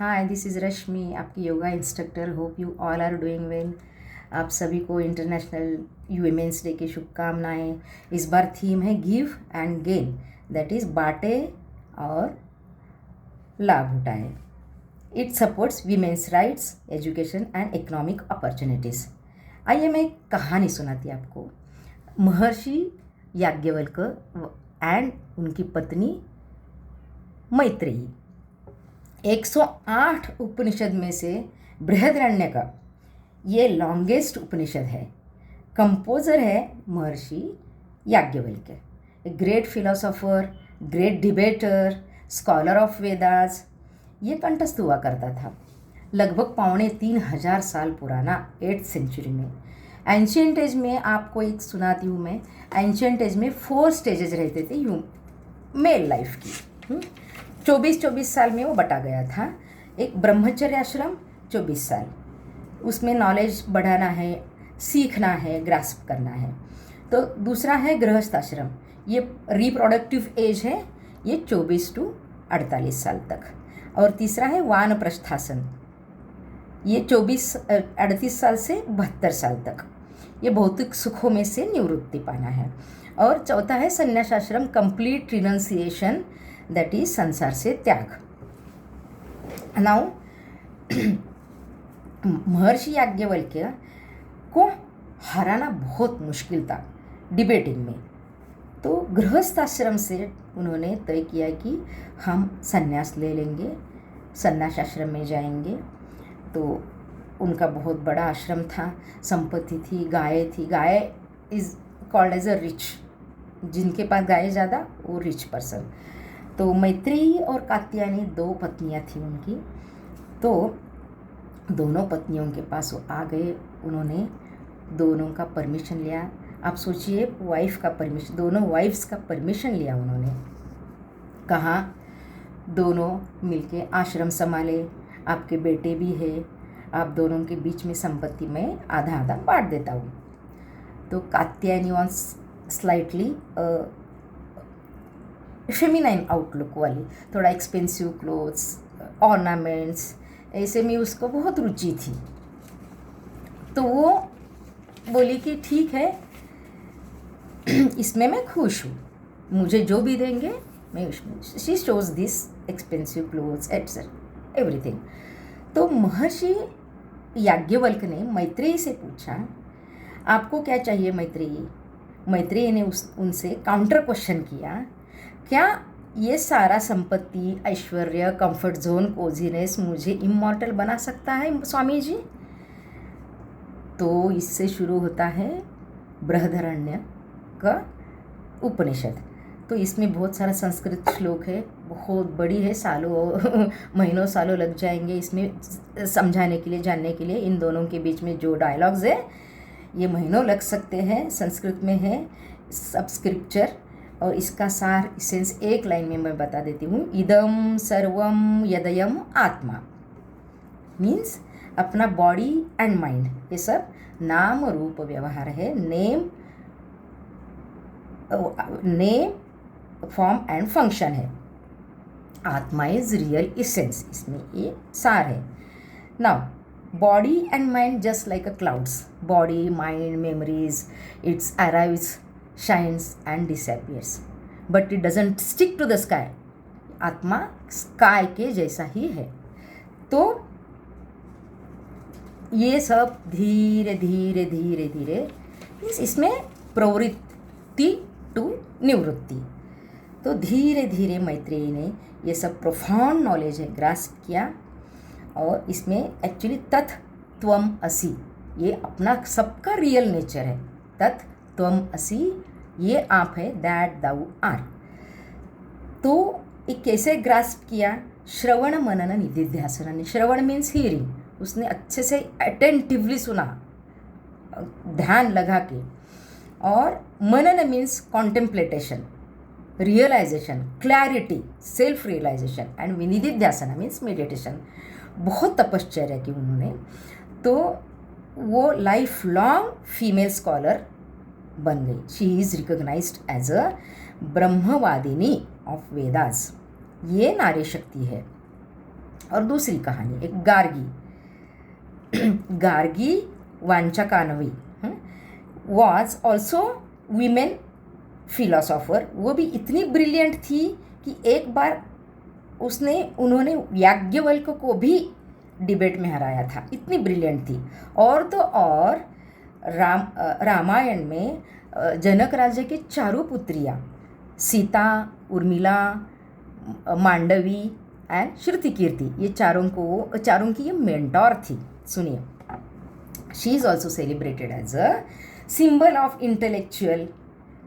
Hi, this is Rashmi, आपकी yoga instructor. Hope you all are doing well. आप सभी को इंटरनेशनल वीमेंस डे की शुभकामनाएं। इस बार थीम है give and gain, that is बांटे और लाभ उठाएं। It supports women's rights, education and economic opportunities. आइए मैं एक कहानी सुनाती आपको। महर्षि याज्ञवल्क्य एंड उनकी पत्नी मैत्रेयी। 108 उपनिषद में से बृहदारण्यक ये लॉन्गेस्ट उपनिषद है। कंपोजर है महर्षि Yajnavalkya, a great philosopher, great debater, scholar of Vedas. ये कंठस्थ हुआ करता था। लगभग 3,500 साल पुराना 8th सेंचुरी में। एंशियंट एज में आपको एक सुनाती हूँ मैं। एंशियंट एज में 4 स्टेजेस रहते थे मेल लाइफ की। 24 साल में वो बटा गया था। एक ब्रह्मचर्य आश्रम 24 साल, उसमें नॉलेज बढ़ाना है, सीखना है, ग्रास्प करना है। तो दूसरा है गृहस्थ आश्रम, ये रिप्रोडक्टिव एज है, ये 24 to 48 साल तक। और तीसरा है वानप्रस्थासन, ये 38 साल से 72 साल तक। ये भौतिक सुखों में से निवृत्ति पाना है। और चौथा है संन्यास आश्रम, कंप्लीट रिनंसिएशन, दैट इज संसार से त्याग। नाउ महर्षि याज्ञवल्क्य को हराना बहुत मुश्किल था डिबेटिंग में। तो गृहस्थ आश्रम से उन्होंने तय किया कि हम संन्यास ले लेंगे, संन्यास आश्रम में जाएंगे। तो उनका बहुत बड़ा आश्रम था, संपत्ति थी, गाय थी। गाय is called as a rich, जिनके पास गाय ज़्यादा वो रिच पर्सन। तो मैत्रेयी और कात्यायनी 2 पत्नियां थी उनकी। तो दोनों पत्नियों के पास वो आ गए, उन्होंने दोनों का परमिशन लिया। आप सोचिए, वाइफ का परमिशन, दोनों वाइफ्स का परमिशन लिया उन्होंने। कहा दोनों मिलके आश्रम संभाले, आपके बेटे भी है, आप दोनों के बीच में संपत्ति में आधा आधा बांट देता हूँ। तो Katyayani wants slightly feminine outlook वाली, थोड़ा एक्सपेंसिव क्लोथ्स, ऑर्नामेंट्स, ऐसे में उसको बहुत रुचि थी। तो वो बोली कि ठीक है, इसमें मैं खुश हूँ, मुझे जो भी देंगे मैं उसमें। She shows this expensive clothes etcetera everything. तो महर्षि याज्ञवल्क्य ने मैत्रेयी से पूछा, आपको क्या चाहिए मैत्रेयी? मैत्रेयी ने उनसे काउंटर क्वेश्चन किया, क्या ये सारा संपत्ति, ऐश्वर्य, कंफर्ट जोन, कोजीनेस मुझे इमॉर्टल बना सकता है स्वामी जी? तो इससे शुरू होता है बृहदारण्यक का उपनिषद। तो इसमें बहुत सारा संस्कृत श्लोक है, बहुत बड़ी है, सालों महीनों सालों लग जाएंगे इसमें समझाने के लिए, जानने के लिए। इन दोनों के बीच में जो डायलॉग्स है ये महीनों लग सकते हैं। संस्कृत में है सब स्क्रिप्चर, और इसका सार इसेंस एक लाइन में मैं बता देती हूँ। इदम सर्वम यदयम आत्मा, मीन्स अपना बॉडी एंड माइंड, ये सब नाम रूप व्यवहार है। नेम फॉर्म एंड फंक्शन है। आत्मा इज रियल इसेंस, इसमें ये सार है। Now body and mind just like a clouds, body, mind, memories, it's arrives, shines and disappears, but it doesn't stick to the sky. आत्मा स्काई के जैसा ही है। तो ये सब धीरे धीरे धीरे धीरे इसमें प्रवृत्ति टू निवृत्ति। तो धीरे धीरे मैत्रेयी ने ये सब प्रोफाउंड नॉलेज है ग्रास्प किया। और इसमें एक्चुअली तत् त्वम असि, ये अपना सबका रियल नेचर है। तत् त्वम असि, ये आप है, दैट दाउ आर। तो ये कैसे ग्रास्प किया? श्रवण मनन निधिध्यासन। श्रवण मीन्स हियरिंग, उसने अच्छे से अटेंटिवली सुना, ध्यान लगा के। और मनन means contemplation, realization, clarity, self realization. And निधिध्यासन मीन्स मेडिटेशन। बहुत तपश्चर्या की उन्होंने। तो वो लाइफ लॉन्ग फीमेल स्कॉलर बन गई। She is recognised as a ब्रह्मवादिनी ऑफ वेदास। ये नारी शक्ति है। और दूसरी कहानी एक Gargi, Gargi Vachaknavi was also women philosopher. वो भी इतनी ब्रिलियंट थी कि एक बार उन्होंने याज्ञवल्क्य को भी डिबेट में हराया था, इतनी ब्रिलियंट थी। और तो और रामायण में जनक राज्य की चारों पुत्रियाँ सीता, उर्मिला, मांडवी एंड श्रुतिकीर्ति, ये चारों की ये मेंटोर थी। सुनिए, she is also celebrated as a symbol of intellectual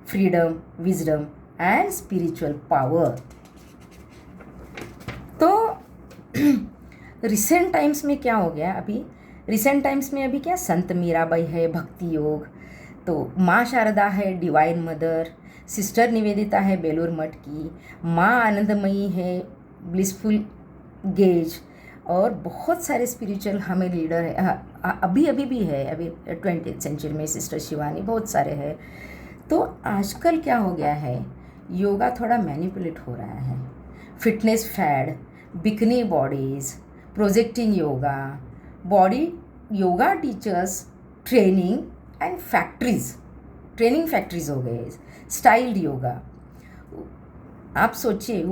freedom, wisdom and spiritual power. तो रिसेंट टाइम्स में क्या हो गया, रिसेंट टाइम्स में अभी क्या, संत मीराबाई है भक्ति योग, तो माँ शारदा है डिवाइन मदर, सिस्टर निवेदिता है बेलूर मठ की, माँ आनंदमयी है ब्लिसफुल गेज, और बहुत सारे स्पिरिचुअल हमें लीडर है, अभी भी है, अभी 20th सेंचुरी में सिस्टर शिवानी, बहुत सारे हैं। तो आजकल क्या हो गया है, योगा थोड़ा मैनिपुलेट हो रहा है, fitness fad, bikini bodies, projecting yoga, body yoga teachers training and training factories हो गए, स्टाइल्ड योगा। आप सोचिए,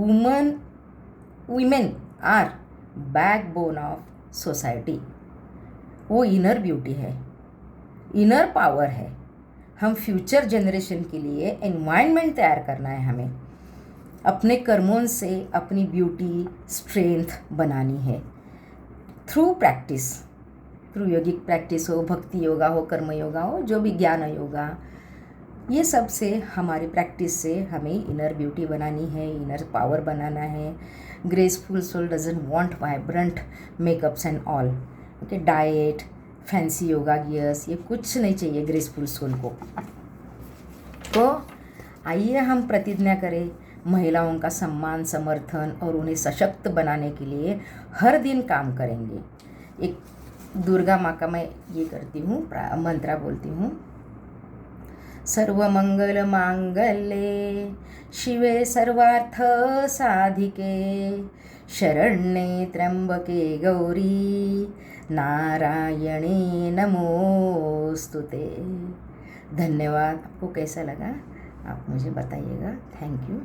women are backbone of society. वो इनर ब्यूटी है, इनर पावर है। हम फ्यूचर जनरेशन के लिए एनवायरनमेंट तैयार करना है, हमें अपने कर्मों से अपनी ब्यूटी स्ट्रेंथ बनानी है थ्रू प्रैक्टिस, थ्रू योगिक प्रैक्टिस हो, भक्ति योगा हो, कर्म योगा हो, जो भी ज्ञान योगा, ये सब से हमारी प्रैक्टिस से हमें इनर ब्यूटी बनानी है, इनर पावर बनाना है। Graceful soul doesn't want vibrant makeups and all, okay, diet, fancy yoga gears, ये कुछ नहीं चाहिए ग्रेसफुल सोल को। तो आइए हम प्रतिज्ञा करें, महिलाओं का सम्मान, समर्थन और उन्हें सशक्त बनाने के लिए हर दिन काम करेंगे। एक दुर्गा माँ का मैं ये करती हूँ, मंत्रा बोलती हूँ, सर्वमंगल मांगल्ये शिवे सर्वार्थ साधिके शरण्ये त्र्यंबके गौरी नारायणे नमोस्तुते। धन्यवाद। आपको कैसा लगा आप मुझे बताइएगा। Thank you.